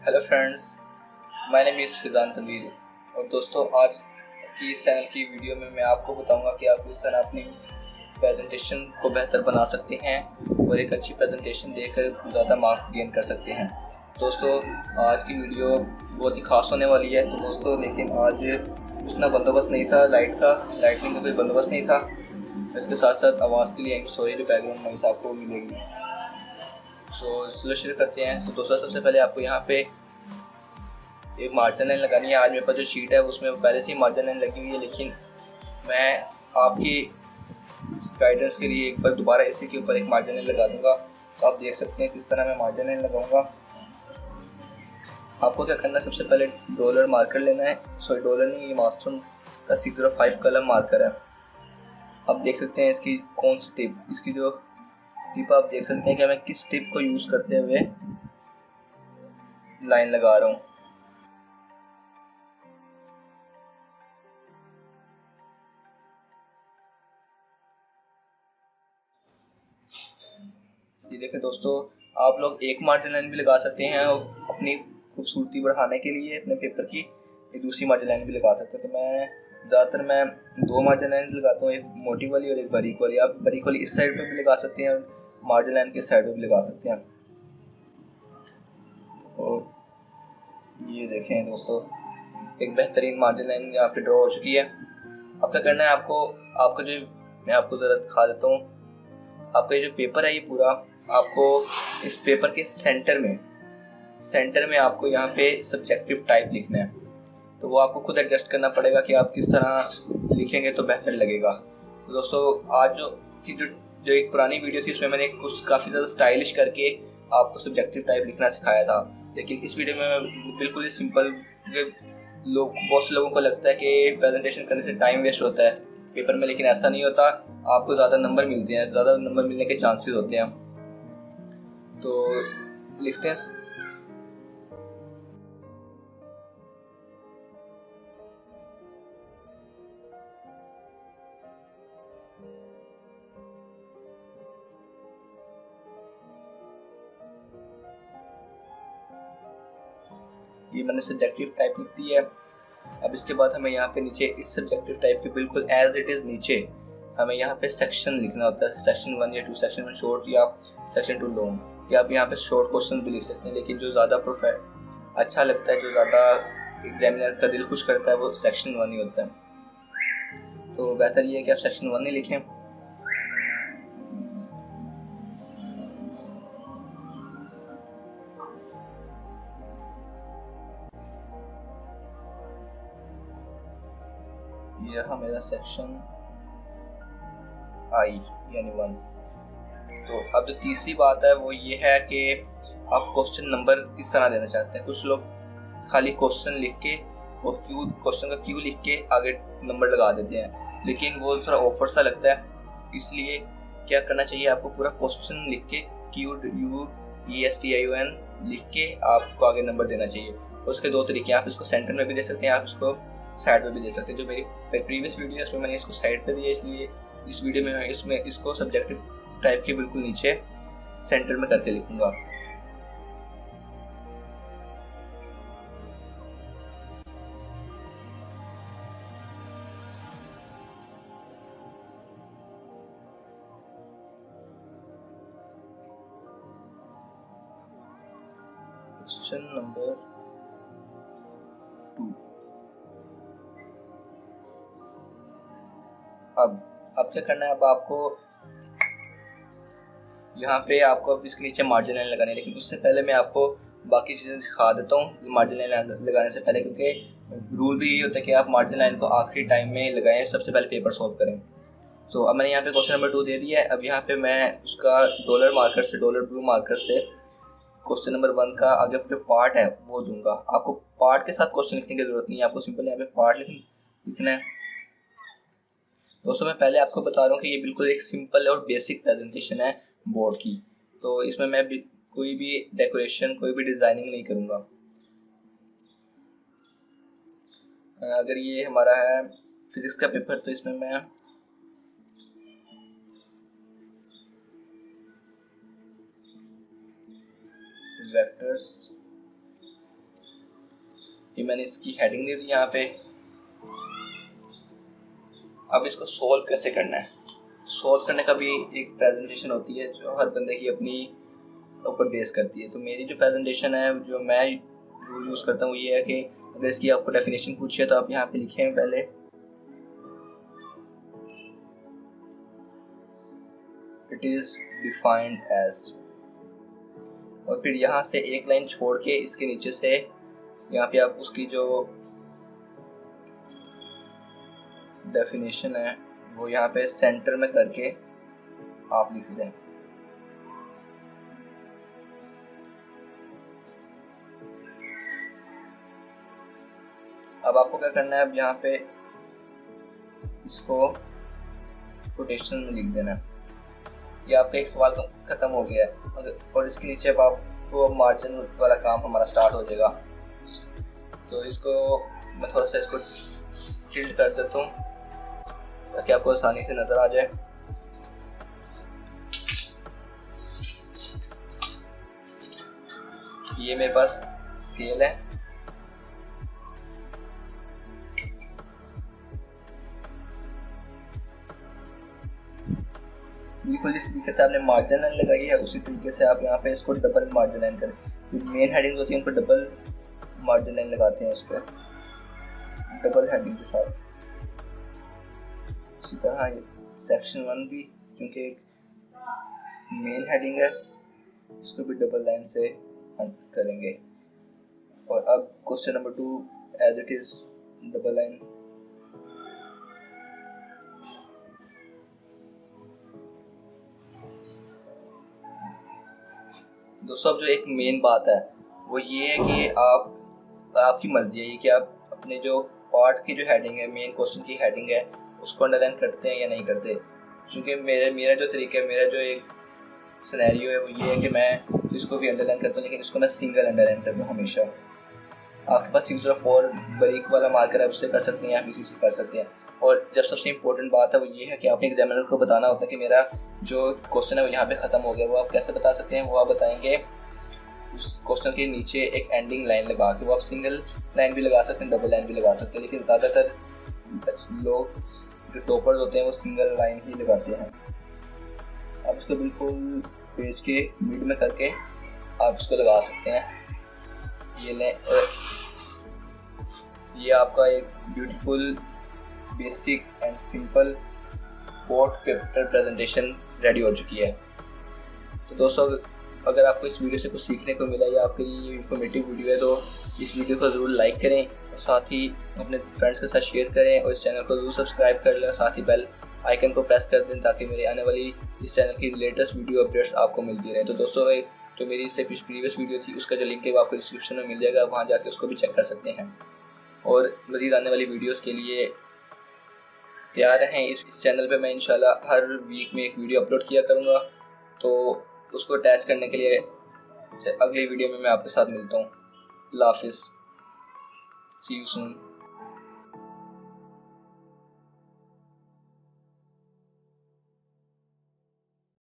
Hello friends, my name is Fizan Tanveer. और दोस्तों, आज की इस चैनल की वीडियो में मैं आपको बताऊंगा कि आप किस तरह अपनी प्रेजेंटेशन को बेहतर बना सकते हैं और एक अच्छी प्रेजेंटेशन देकर ज़्यादा मार्क्स गेन कर सकते हैं। दोस्तों, आज की वीडियो बहुत ही ख़ास होने वाली है। तो दोस्तों, लेकिन आज उतना बंदोबस्त नहीं था लाइटनिंग का कोई बंदोबस्त नहीं था। इसके साथ साथ आवाज़ के लिए आई एम सॉरी, जो बैकग्राउंड नॉइस आपको मिलेगी। तो चलो शुरू करते हैं। तो दोस्तों, सबसे पहले आपको यहाँ पे एक मार्जिन लाइन लगानी है। आज मेरे पास जो शीट है उसमें पहले से ही मार्जिन लाइन लगी हुई है, लेकिन मैं आपकी गाइडेंस के लिए एक बार दोबारा इसी के ऊपर एक मार्जिन लाइन लगा दूंगा। तो आप देख सकते हैं किस तरह मैं मार्जिन लाइन लगाऊंगा। आपको क्या करना है, सबसे पहले डॉलर मार्कर लेना है। सॉरी, डॉलर नहीं, ये मास्टर का 605 कलम मार्कर है। आप देख सकते हैं इसकी कौन सी टिप, इसकी जो टिप आप देख सकते हैं कि मैं किस टिप को यूज़ करते हुए लाइन लगा रहा हूँ। जी देखिए दोस्तों, आप लोग एक मार्जिन लाइन भी लगा सकते हैं और अपनी खूबसूरती बढ़ाने के लिए अपने पेपर की एक दूसरी मार्जिन लाइन भी लगा सकते हैं। तो मैं दो मार्जिन लाइन लगाता हूँ, एक मोटी वाली और एक बारीक वाली। आप बारीक वाली इस साइड पे भी लगा सकते हैं और मार्जिन लाइन के साइड पे भी लगा सकते हैं। और ये देखें दोस्तों, एक बेहतरीन मार्जिन लाइन यहाँ पे ड्रॉ हो चुकी है। अब क्या करना है आपको, आपका जो मैं आपको ज़रा दिखा देता हूँ। आपका ये जो पेपर है ये पूरा, आपको इस पेपर के सेंटर में आपको यहाँ पे सब्जेक्टिव टाइप लिखना है। तो वो आपको खुद एडजस्ट करना पड़ेगा कि आप किस तरह लिखेंगे तो बेहतर लगेगा। तो दोस्तों, आज जो एक पुरानी वीडियो थी उसमें मैंने कुछ काफ़ी ज़्यादा स्टाइलिश करके आपको सब्जेक्टिव टाइप लिखना सिखाया था, लेकिन इस वीडियो में मैं बिल्कुल ही सिंपल। बहुत से लोगों को लगता है कि प्रेजेंटेशन करने से टाइम वेस्ट होता है पेपर में, लेकिन ऐसा नहीं होता। आपको ज़्यादा नंबर मिलते हैं, ज़्यादा नंबर मिलने के चांसेस होते हैं। तो लिखते हैं। ये मैंने सब्जेक्टिव टाइप लिख दी है। अब इसके बाद हमें यहाँ पे नीचे इस सब्जेक्टिव टाइप के बिल्कुल एज इट इज़ नीचे हमें यहाँ पे सेक्शन लिखना होता है। सेक्शन 1 या 2, सेक्शन 1 शॉर्ट या सेक्शन 2 लॉन्ग, या आप यहाँ पे शॉर्ट क्वेश्चन भी लिख सकते हैं। लेकिन जो ज़्यादा अच्छा लगता है, जो ज़्यादा एग्जामिनर का दिल खुश करता है, वो सेक्शन 1 ही होता है। तो बेहतर ये है कि आप सेक्शन 1 ही लिखें। ये रहा मेरा सेक्शन आई यानी 1। तो अब जो तीसरी बात है वो ये है कि आप क्वेश्चन नंबर किस तरह देना चाहते हैं। कुछ लोग खाली क्वेश्चन लिख के और क्वेश्चन का क्यू लिख के आगे नंबर लगा देते हैं, लेकिन वो थोड़ा ऑफर सा लगता है। इसलिए क्या करना चाहिए, आपको पूरा क्वेश्चन लिख के QUESTION लिख के आपको आगे नंबर देना चाहिए। उसके दो तरीके हैं, आप इसको सेंटर में भी दे सकते हैं, आप इसको साइड में भी दे सकते हैं। जो मेरी प्रीवियस वीडियो है उसमें मैंने इसको साइड पे दिया, इसलिए इस वीडियो में मैं इसको सब्जेक्टिव टाइप के बिल्कुल नीचे सेंटर में करके लिखूंगा। Question number 2। अब क्या करना है, अब आपको यहाँ पे आपको अब इसके नीचे मार्जिन लाइन लगानी है। लेकिन उससे पहले मैं आपको बाकी चीज़ें सिखा देता हूँ मार्जिन लाइन लगाने से पहले, क्योंकि रूल भी यही होता है कि आप मार्जिन लाइन को आखिरी टाइम में लगाएं, सबसे पहले पेपर सॉल्व करें। तो अब मैंने यहाँ पे क्वेश्चन नंबर 2 दे दिया है। अब यहाँ पे मैं उसका डॉलर ब्लू मार्कर से क्वेश्चन नंबर 1 का आगे जो पार्ट है वो दूंगा। आपको पार्ट के साथ क्वेश्चन लिखने की जरूरत नहीं है, आपको सिंपल यहाँ पे पार्ट लिखना है। दोस्तों, मैं पहले आपको बता रहा हूँ कि ये बिल्कुल एक सिंपल और बेसिक प्रेजेंटेशन है बोर्ड की। तो इसमें मैं कोई भी डेकोरेशन, कोई भी डिज़ाइनिंग नहीं करूँगा। अगर ये हमारा है फिजिक्स का पेपर, तो इसमें मैं वेक्टर्स ये मैंने इसकी हेडिंग दे दी यहाँ पे। अब इसको सोल्व कैसे करना है, सोल्व करने का भी एक प्रेजेंटेशन होती है जो हर बंदे की अपनी ऊपर बेस करती है। तो मेरी जो प्रेजेंटेशन है, जो मैं यूज़ करता हूँ, ये है कि अगर इसकी आपको डेफिनेशन पूछिए तो आप यहाँ पे लिखें पहले इट इज़ डिफाइंड एज, और फिर यहाँ से एक लाइन छोड़ के इसके नीचे से यहाँ पे आप उसकी जो डेफिनेशन है वो यहाँ पे सेंटर में करके आप लिख दें। अब आपको क्या करना है, अब यहाँ पे इसको कोटेशन में लिख देना है। ये आपका एक सवाल खत्म हो गया है। और इसके नीचे अब आपको मार्जिन वाला काम हमारा स्टार्ट हो जाएगा। तो इसको मैं थोड़ा सा इसको टिल्ट कर देता हूँ ताकि आपको आसानी से नज़र आ जाए। ये मेरे पास स्केल है, बिल्कुल जिस तरीके से आपने मार्जिन लाइन लगाई है उसी तरीके से आप यहाँ पे इसको डबल मार्जिन लाइन करें। जो मेन हेडिंग होती है उनको डबल मार्जिन लाइन लगाते हैं उस पर डबल हेडिंग के साथ। इसी तरह ये सेक्शन 1 भी क्योंकि एक मेन हेडिंग है, इसको भी डबल लाइन से करेंगे। और अब question number 2 as it is double line. दोस्तों अब जो एक मेन बात है वो ये है कि आपकी मर्जी है ये कि आप अपने जो पार्ट की जो हेडिंग है, मेन क्वेश्चन की हेडिंग है, उसको अंडरलाइन करते हैं या नहीं करते। क्योंकि मेरा जो तरीका है, मेरा जो एक सिनेरियो है वो ये है कि मैं इसको भी अंडरलाइन करता हूँ, लेकिन इसको मैं सिंगल अंडरलाइन करता हूँ हमेशा। आपके पास 604 बारीक वाला मार्कर है, उससे कर सकते हैं, आप इसी से कर सकते हैं। और जब सबसे इम्पोर्टेंट बात है वो ये है कि आपने एग्जामिनर को बताना होता है कि मेरा जो क्वेश्चन है वो यहाँ पे ख़त्म हो गया। वो आप कैसे बता सकते हैं, वो आप बताएंगे उस क्वेश्चन के नीचे एक एंडिंग लाइन लगा के। वो आप सिंगल लाइन भी लगा सकते हैं, डबल लाइन भी लगा सकते हैं, लेकिन ज़्यादातर लोग जो टॉपर्स होते हैं वो सिंगल लाइन ही लगाते हैं। आप इसको बिल्कुल पेज के मिड में करके आप इसको लगा सकते हैं। ये लें, ये आपका एक beautiful basic and simple board paper presentation ready हो चुकी है। तो दोस्तों अगर आपको इस वीडियो से कुछ सीखने को मिला या आपके लिए इंफॉर्मेटिव वीडियो है तो इस वीडियो को ज़रूर लाइक करें और साथ ही अपने फ्रेंड्स के साथ शेयर करें और इस चैनल को ज़रूर सब्सक्राइब कर लें और साथ ही बेल आइकन को प्रेस कर दें ताकि मेरी आने वाली इस चैनल की लेटेस्ट वीडियो अपडेट्स आपको मिलती रहें। तो दोस्तों जो मेरी इससे प्रीवियस वीडियो थी उसका जो लिंक है वो आपको डिस्क्रिप्शन में मिल जाएगा, वहाँ जाके उसको भी चेक कर सकते हैं। और मज़ीद आने वाली वीडियोज़ के लिए तैयार रहें। इस चैनल पे मैं इंशाल्लाह हर वीक में एक वीडियो अपलोड किया करूँगा, तो उसको अटैच करने के लिए अगली वीडियो में मैं आपके साथ मिलता हूँ। अल्लाह हाफिज़, सी यू सून।